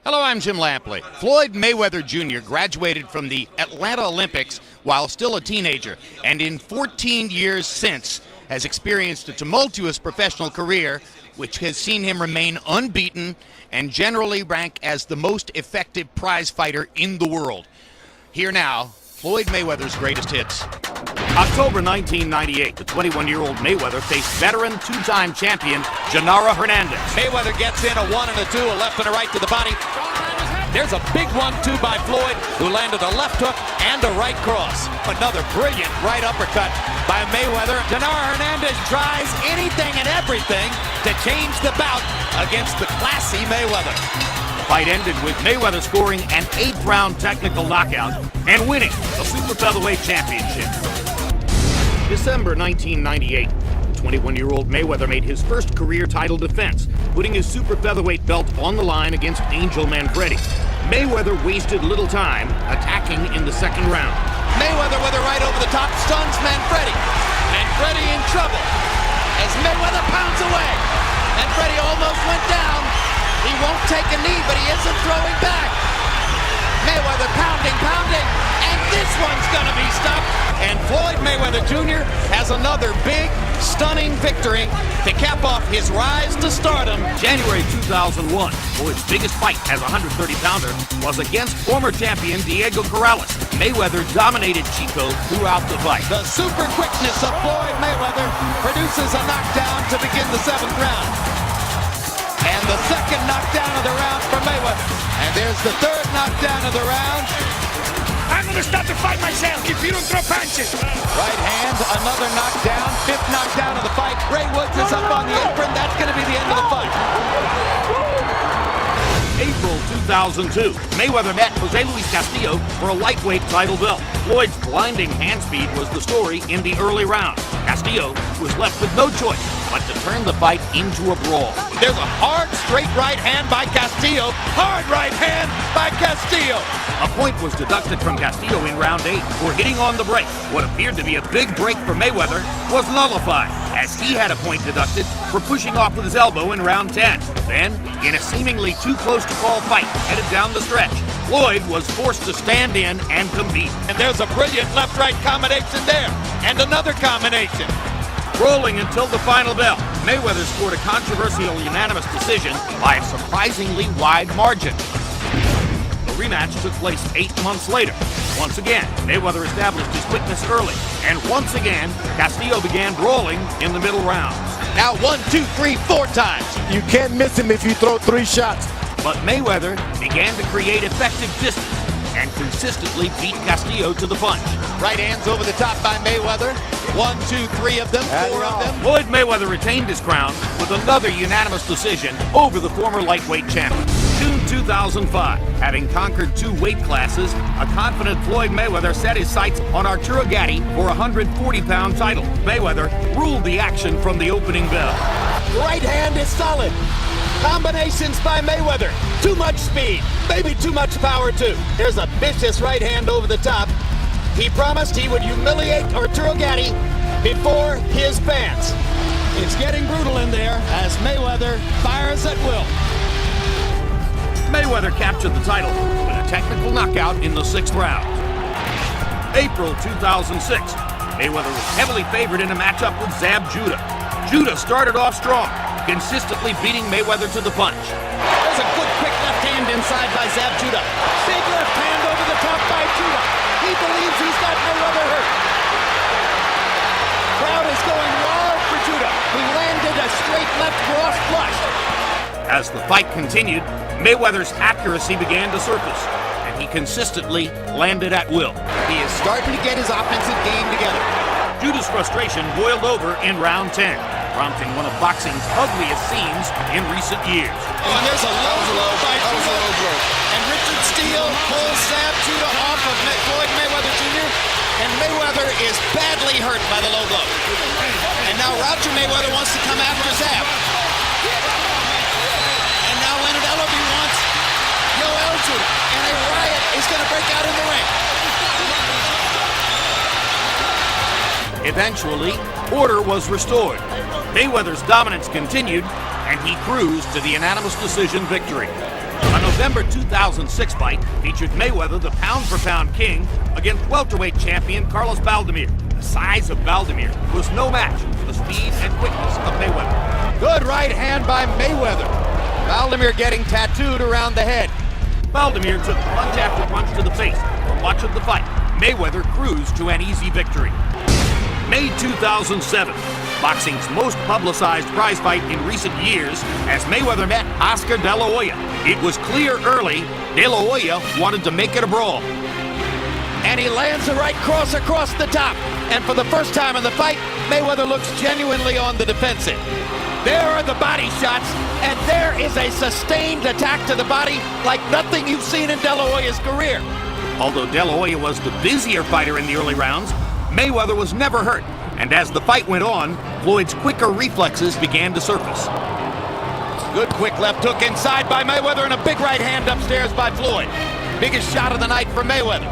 Hello, I'm Jim Lampley. Floyd Mayweather Jr. graduated from the Atlanta Olympics while still a teenager, and in 14 years since has experienced a tumultuous professional career which has seen him remain unbeaten and generally rank as the most effective prize fighter in the world. Here now, Floyd Mayweather's greatest hits. October 1998, the 21-year-old Mayweather faced veteran two-time champion Genaro Hernandez. Mayweather gets in a 1 and a 2, a left and a right to the body. There's a big 1-2 by Floyd, who landed a left hook and a right cross. Another brilliant right uppercut by Mayweather. Genaro Hernandez tries anything and everything to change the bout against the classy Mayweather. The fight ended with Mayweather scoring an 8th-round technical knockout and winning the Super Featherweight Championship. December 1998, the 21-year-old Mayweather made his first career title defense, putting his Super Featherweight belt on the line against Angel Manfredi. Mayweather wasted little time attacking in the second round. Mayweather with a right over the top stuns Manfredi. Manfredi in trouble as Mayweather pounds away. Manfredi almost went down. He won't take a knee, but he isn't throwing back. Mayweather pounding, and this one's gonna be stopped. And Floyd Mayweather Jr. has another big, stunning victory to cap off his rise to stardom. January 2001, Floyd's biggest fight as a 130-pounder was against former champion Diego Corrales. Mayweather dominated Chico throughout the fight. The super quickness of Floyd Mayweather produces a knockdown to begin the 7th round. And the second knockdown of the round for Mayweather. And there's the 3rd knockdown of the round. I'm gonna stop the fight myself if you don't throw punches. Right hand, another knockdown, 5th knockdown of the fight. Ray Woods is up on the apron. That's gonna be the end of the fight. April 2002, Mayweather met Jose Luis Castillo for a lightweight title belt. Floyd's blinding hand speed was the story in the early round. Castillo was left with no choice but to turn the fight into a brawl. There's a hard, straight right hand by Castillo. Hard right hand by Castillo. A point was deducted from Castillo in round 8 for hitting on the break. What appeared to be a big break for Mayweather was nullified, as he had a point deducted for pushing off with his elbow in round 10. Then, in a seemingly too close to call fight headed down the stretch, Floyd was forced to stand in and compete. And there's a brilliant left-right combination there. And another combination. Rolling until the final bell, Mayweather scored a controversial unanimous decision by a surprisingly wide margin. The rematch took place 8 months later. Once again, Mayweather established his quickness early, and once again, Castillo began brawling in the middle rounds. Now 1, 2, 3, 4 times. You can't miss him if you throw 3 shots. But Mayweather began to create effective distance and consistently beat Castillo to the punch. Right hands over the top by Mayweather. 1, 2, 3 of them, 4 of them. Floyd Mayweather retained his crown with another unanimous decision over the former lightweight champion. June 2005, having conquered 2 weight classes, a confident Floyd Mayweather set his sights on Arturo Gatti for a 140-pound title. Mayweather ruled the action from the opening bell. Right hand is solid. Combinations by Mayweather. Too much speed, maybe too much power too. There's a vicious right hand over the top. He promised he would humiliate Arturo Gatti before his fans. It's getting brutal in there as Mayweather fires at will. Mayweather captured the title with a technical knockout in the 6th round. April 2006, Mayweather was heavily favored in a matchup with Zab Judah. Judah started off strong, consistently beating Mayweather to the punch. There's a good quick left hand inside by Zab Judah. Big left hand over the top by Judah. He believes he's got Mayweather hurt. Crowd is going wild for Judah. He landed a straight left cross flush. As the fight continued, Mayweather's accuracy began to surface, and he consistently landed at will. He is starting to get his offensive game together. Judah's frustration boiled over in round 10, prompting one of boxing's ugliest scenes in recent years. And there's a low blow by Judah. And Richard Steele pulls Zab Judah off of Floyd Mayweather Jr. And Mayweather is badly hurt by the low blow. And now Roger Mayweather wants to come after Zab. And now Leonard Ellerbe wants Yoel Judah. And a riot is going to break out in the ring. Eventually, order was restored. Mayweather's dominance continued, and he cruised to the unanimous decision victory. A November 2006 fight featured Mayweather, the pound-for-pound king, against welterweight champion Carlos Valdemir. The size of Valdemir was no match for the speed and quickness of Mayweather. Good right hand by Mayweather. Valdemir getting tattooed around the head. Valdemir took punch after punch to the face. For much of the fight, Mayweather cruised to an easy victory. May 2007, boxing's most publicized prize fight in recent years, as Mayweather met Oscar De La Hoya. It was clear early De La Hoya wanted to make it a brawl. And he lands the right cross across the top. And for the first time in the fight, Mayweather looks genuinely on the defensive. There are the body shots, and there is a sustained attack to the body like nothing you've seen in De La Hoya's career. Although De La Hoya was the busier fighter in the early rounds, Mayweather was never hurt. And as the fight went on, Floyd's quicker reflexes began to surface. Good quick left hook inside by Mayweather and a big right hand upstairs by Floyd. Biggest shot of the night for Mayweather.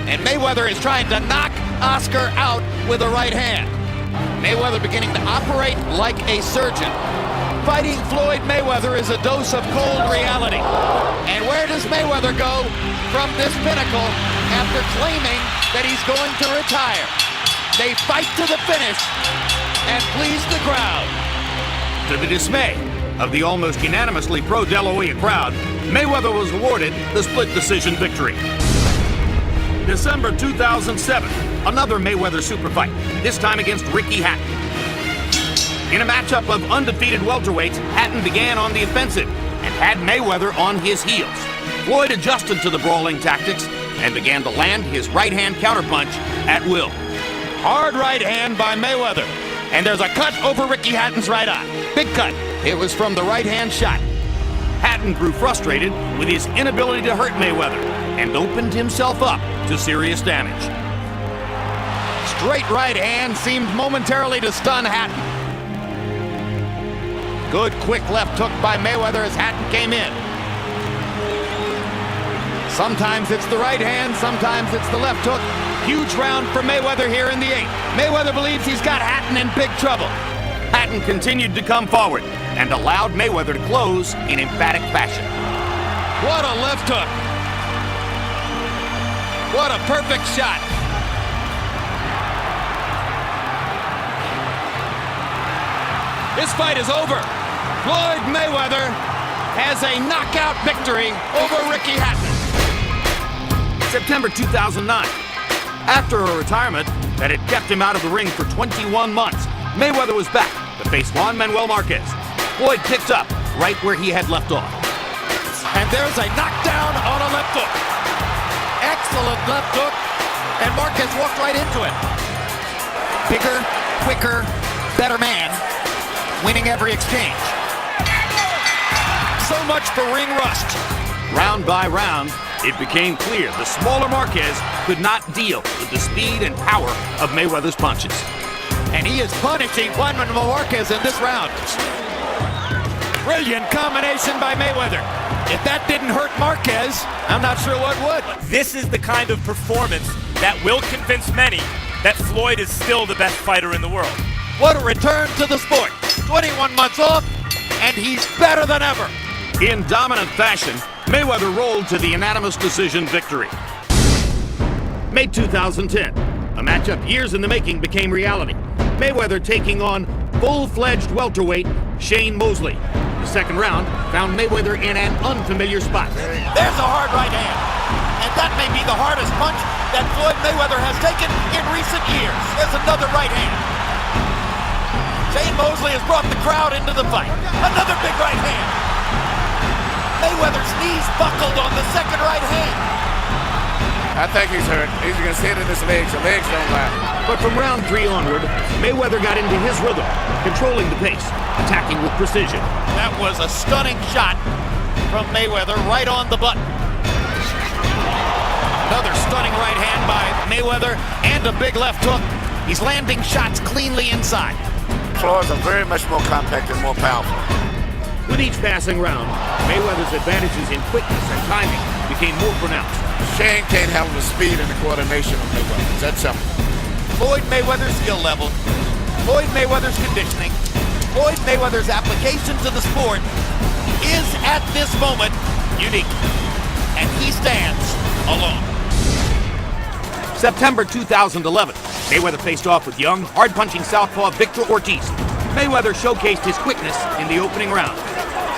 And Mayweather is trying to knock Oscar out with a right hand. Mayweather beginning to operate like a surgeon. Fighting Floyd Mayweather is a dose of cold reality. And where does Mayweather go from this pinnacle after claiming that he's going to retire? They fight to the finish and please the crowd. To the dismay of the almost unanimously pro-De La Hoya crowd, Mayweather was awarded the split decision victory. December 2007, another Mayweather super fight, this time against Ricky Hatton. In a matchup of undefeated welterweights, Hatton began on the offensive and had Mayweather on his heels. Floyd adjusted to the brawling tactics and began to land his right-hand counterpunch at will. Hard right hand by Mayweather. And there's a cut over Ricky Hatton's right eye. Big cut. It was from the right-hand shot. Hatton grew frustrated with his inability to hurt Mayweather and opened himself up to serious damage. Straight right hand seemed momentarily to stun Hatton. Good quick left hook by Mayweather as Hatton came in. Sometimes it's the right hand, sometimes it's the left hook. Huge round for Mayweather here in the 8th. Mayweather believes he's got Hatton in big trouble. Hatton continued to come forward and allowed Mayweather to close in emphatic fashion. What a left hook. What a perfect shot. This fight is over. Floyd Mayweather has a knockout victory over Ricky Hatton. September 2009. After a retirement that had kept him out of the ring for 21 months, Mayweather was back to face Juan Manuel Marquez. Floyd picked up right where he had left off. And there's a knockdown on a left hook. Excellent left hook. And Marquez walked right into it. Bigger, quicker, better man, winning every exchange. So much for ring rust. Round by round, it became clear the smaller Marquez could not deal with the speed and power of Mayweather's punches. And he is punishing Juan Manuel Marquez in this round. Brilliant combination by Mayweather. If that didn't hurt Marquez, I'm not sure what would. This is the kind of performance that will convince many that Floyd is still the best fighter in the world. What a return to the sport. 21 months off, and he's better than ever. In dominant fashion, Mayweather rolled to the unanimous decision victory. May 2010, a matchup years in the making became reality. Mayweather taking on full-fledged welterweight Shane Mosley. The second round found Mayweather in an unfamiliar spot. There's a hard right hand, and that may be the hardest punch that Floyd Mayweather has taken in recent years. There's another right hand. Shane Mosley has brought the crowd into the fight. Another big right hand. Mayweather's knees buckled on the second right hand. I think he's hurt. He's going to hit in his legs. The legs don't lie. But from round 3 onward, Mayweather got into his rhythm, controlling the pace, attacking with precision. That was a stunning shot from Mayweather right on the button. Another stunning right hand by Mayweather and a big left hook. He's landing shots cleanly inside. Floyd's are very much more compact and more powerful. With each passing round, Mayweather's advantages in quickness and timing became more pronounced. Shane can't handle the speed and the coordination of Mayweather. That's simple. Floyd Mayweather's skill level, Floyd Mayweather's conditioning, Floyd Mayweather's application to the sport is at this moment unique. And he stands alone. September 2011, Mayweather faced off with young, hard-punching southpaw Victor Ortiz. Mayweather showcased his quickness in the opening round.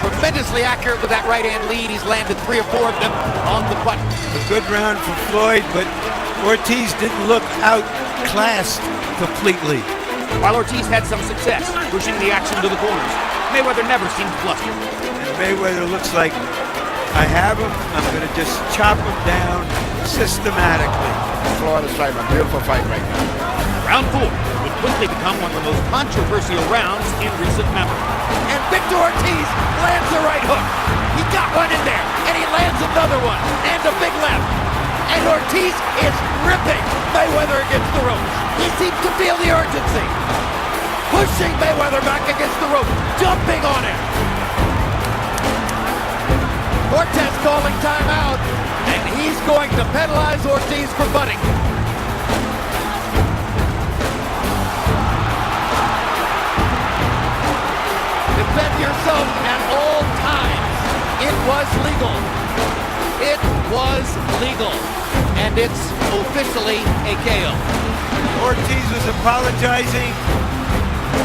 Tremendously accurate with that right-hand lead. He's landed 3 or 4 of them on the button. A good round for Floyd, but Ortiz didn't look outclassed completely. While Ortiz had some success pushing the action to the corners, Mayweather never seemed flustered. And Mayweather looks like, I have him, I'm going to just chop him down systematically. Floyd is fighting a beautiful fight right now. Round 4 would quickly become one of the most controversial rounds in recent memory. And Victor Ortiz lands a right hook. He got one in there, and he lands another one, and a big left. And Ortiz is ripping Mayweather against the ropes. He seems to feel the urgency. Pushing Mayweather back against the rope, jumping on him. Cortez calling timeout, and he's going to penalize Ortiz for butting. Defend yourself at all times. It was legal. It was legal. And it's officially a KO. Ortiz was apologizing,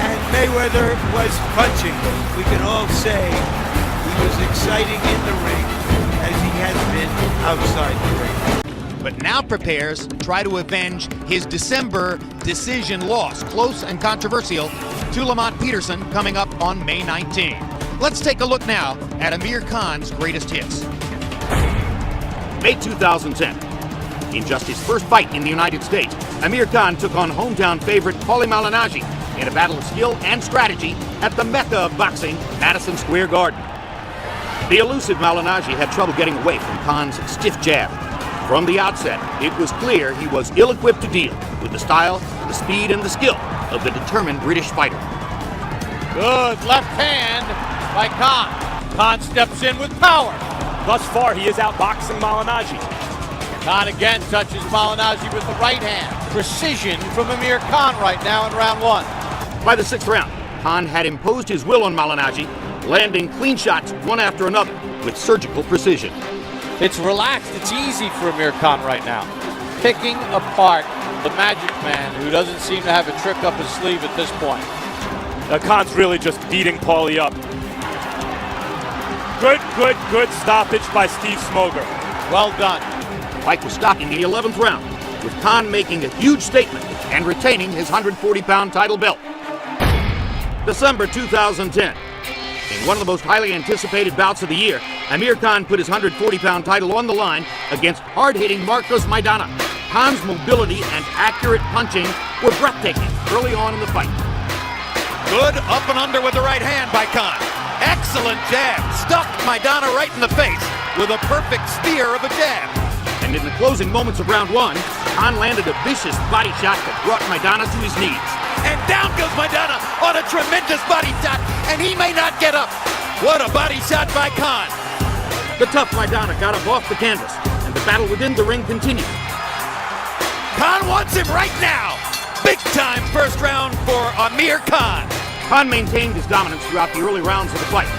and Mayweather was punching. We can all say he was exciting in the ring as he has been outside the ring. But now prepares to try to avenge his December decision loss, close and controversial, to Lamont Peterson coming up on May 19. Let's take a look now at Amir Khan's greatest hits. May 2010. In just his first fight in the United States, Amir Khan took on hometown favorite Paulie Malignaggi in a battle of skill and strategy at the Mecca of boxing, Madison Square Garden. The elusive Malignaggi had trouble getting away from Khan's stiff jab. From the outset, it was clear he was ill-equipped to deal with the style, the speed, and the skill of the determined British fighter. Good left hand by Khan. Khan steps in with power. Thus far, he is outboxing Malignaggi. Khan again touches Malignaggi with the right hand. Precision from Amir Khan right now in round 1. By the 6th round, Khan had imposed his will on Malignaggi, landing clean shots one after another with surgical precision. It's relaxed. It's easy for Amir Khan right now. Picking apart the Magic Man, who doesn't seem to have a trick up his sleeve at this point. Khan's really just beating Paulie up. Good stoppage by Steve Smoger. Well done. The fight was stopped in the 11th round, with Khan making a huge statement and retaining his 140-pound title belt. December 2010. In one of the most highly anticipated bouts of the year, Amir Khan put his 140-pound title on the line against hard-hitting Marcos Maidana. Khan's mobility and accurate punching were breathtaking early on in the fight. Good up and under with the right hand by Khan. Excellent jab. Stuffed Maidana right in the face with a perfect spear of a jab. And in the closing moments of round 1, Khan landed a vicious body shot that brought Maidana to his knees. And down goes Maidana on a tremendous body shot, and he may not get up. What a body shot by Khan. The tough Maidana got up off the canvas, and the battle within the ring continued. Khan wants him right now. Big time first round for Amir Khan. Khan maintained his dominance throughout the early rounds of the fight,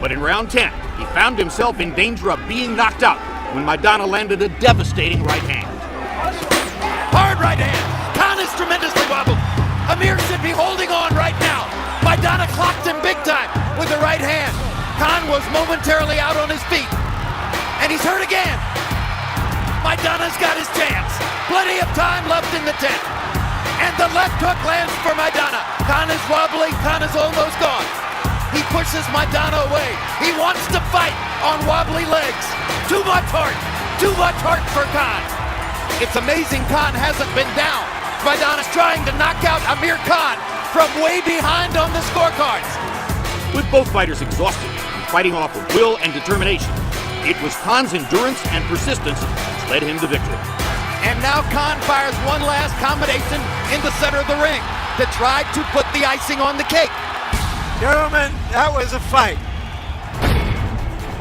but in round 10, he found himself in danger of being knocked out when Maidana landed a devastating right hand. Hard right hand. Khan is tremendously wobbled. Amir should be holding on right now. Maidana clocked him big time with the right hand. Khan was momentarily out on his feet. And he's hurt again. Maidana's got his chance. Plenty of time left in the 10th. And the left hook lands for Maidana. Khan is wobbly. Khan is almost gone. He pushes Maidana away. He wants to fight on wobbly legs. Too much heart. Too much heart for Khan. It's amazing Khan hasn't been down. Maidana's trying to knock out Amir Khan from way behind on the scorecards. With both fighters exhausted and fighting off of will and determination, it was Khan's endurance and persistence which led him to victory. And now Khan fires one last combination in the center of the ring to try to put the icing on the cake. Gentlemen, that was a fight.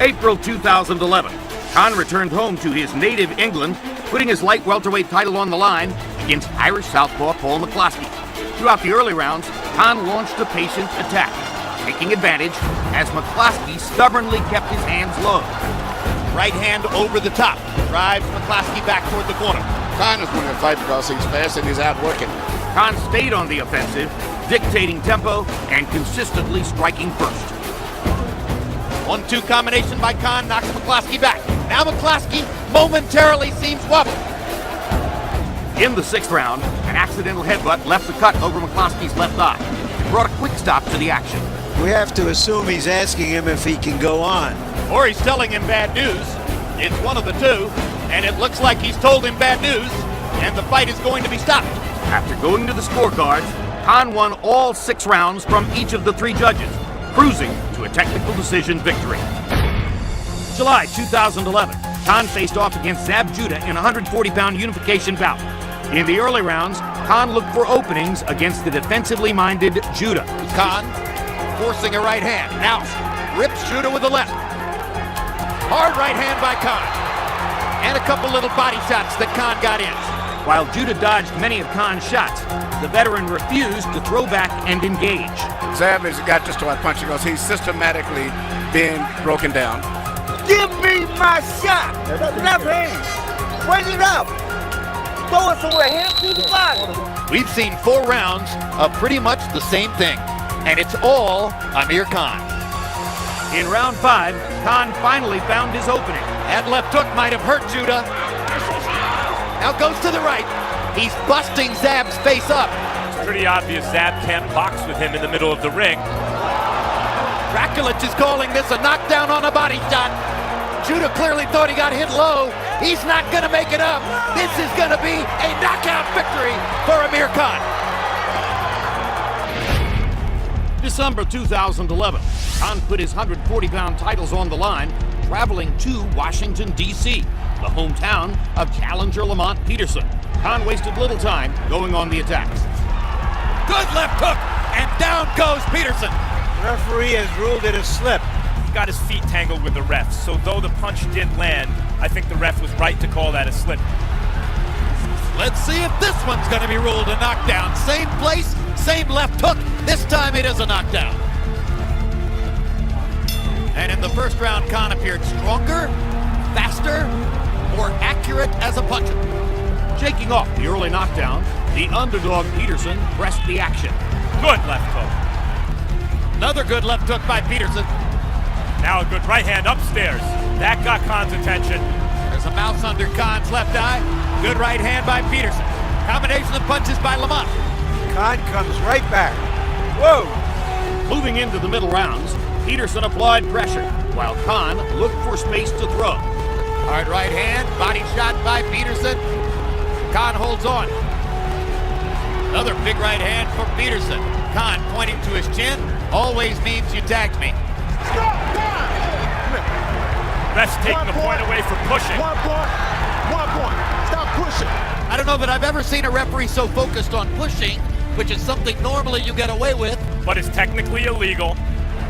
April 2011. Khan returned home to his native England, putting his light welterweight title on the line against Irish southpaw Paul McCloskey. Throughout the early rounds, Khan launched a patient attack, taking advantage as McCloskey stubbornly kept his hands low. Right hand over the top. Drives McCloskey back toward the corner. Khan is winning the fight because he's fast and he's outworking. Khan stayed on the offensive, dictating tempo and consistently striking first. 1-2 combination by Khan knocks McCloskey back. Now McCloskey momentarily seems wobbled. In the 6th round, an accidental headbutt left the cut over McCloskey's left eye. It brought a quick stop to the action. We have to assume he's asking him if he can go on. Or he's telling him bad news. It's one of the two, and it looks like he's told him bad news, and the fight is going to be stopped. After going to the scorecards, Khan won all 6 rounds from each of the 3 judges, cruising to a technical decision victory. July 2011, Khan faced off against Zab Judah in a 140-pound unification bout. In the early rounds, Khan looked for openings against the defensively minded Judah. Khan forcing a right hand. Now rips Judah with the left. Hard right hand by Khan. And a couple little body shots that Khan got in. While Judah dodged many of Khan's shots, the veteran refused to throw back and engage. Zab has got just about punching because he's systematically being broken down. Give me my shot. Left hand. Bring it up. Throw it somewhere. Hand to the body. We've seen 4 rounds of pretty much the same thing. And it's all Amir Khan. In round 5, Khan finally found his opening. That left hook might have hurt Judah. Now goes to the right. He's busting Zab's face up. It's pretty obvious Zab can't box with him in the middle of the ring. Rakulich is calling this a knockdown on a body shot. Judah clearly thought he got hit low. He's not going to make it up. This is going to be a knockout victory for Amir Khan. December 2011, Khan put his 140-pound titles on the line, traveling to Washington, D.C., the hometown of challenger Lamont Peterson. Khan wasted little time going on the attacks. Good left hook, and down goes Peterson. The referee has ruled it a slip. He got his feet tangled with the ref, so though the punch did land, I think the ref was right to call that a slip. Let's see if this one's going to be ruled a knockdown. Same place, same left hook. This time it is a knockdown. And in the first round, Khan appeared stronger, faster, more accurate as a puncher. Shaking off the early knockdown, the underdog Peterson pressed the action. Good left hook. Another good left hook by Peterson. Now a good right hand upstairs. That got Khan's attention. There's a mouse under Khan's left eye. Good right hand by Peterson. Combination of punches by Lamont. Khan comes right back. Whoa! Moving into the middle rounds, Peterson applied pressure, while Khan looked for space to throw. Hard right hand, body shot by Peterson. Khan holds on. Another big right hand for Peterson. Khan pointing to his chin, always means you tagged me. Ref's taking a point away for pushing. 1 point. 1 point. Stop pushing. I don't know that I've ever seen a referee so focused on pushing, which is something normally you get away with. But it's technically illegal.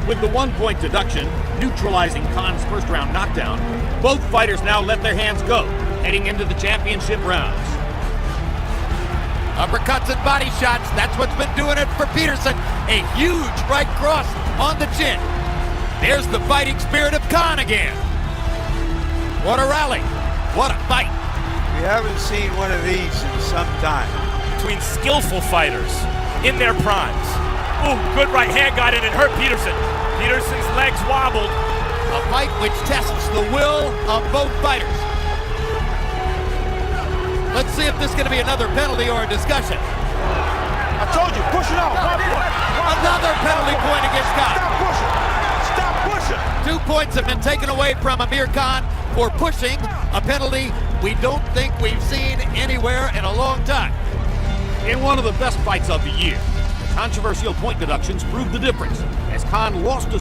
With the 1-point deduction, neutralizing Khan's first round knockdown, both fighters now let their hands go, heading into the championship rounds. Uppercuts and body shots, that's what's been doing it for Peterson. A huge right cross on the chin. There's the fighting spirit of Khan again. What a rally. What a fight. We haven't seen one of these in some time. Between skillful fighters in their primes. Ooh, good right hand got in and hurt Peterson. Peterson's legs wobbled. A fight which tests the will of both fighters. Let's see if this is going to be another penalty or a discussion. I told you, push it off. 1 point. Another penalty point against Khan. Stop pushing. Stop pushing. 2 points have been taken away from Amir Khan for pushing, a penalty we don't think we've seen anywhere in a long time. In one of the best fights of the year, controversial point deductions proved the difference, as Khan lost a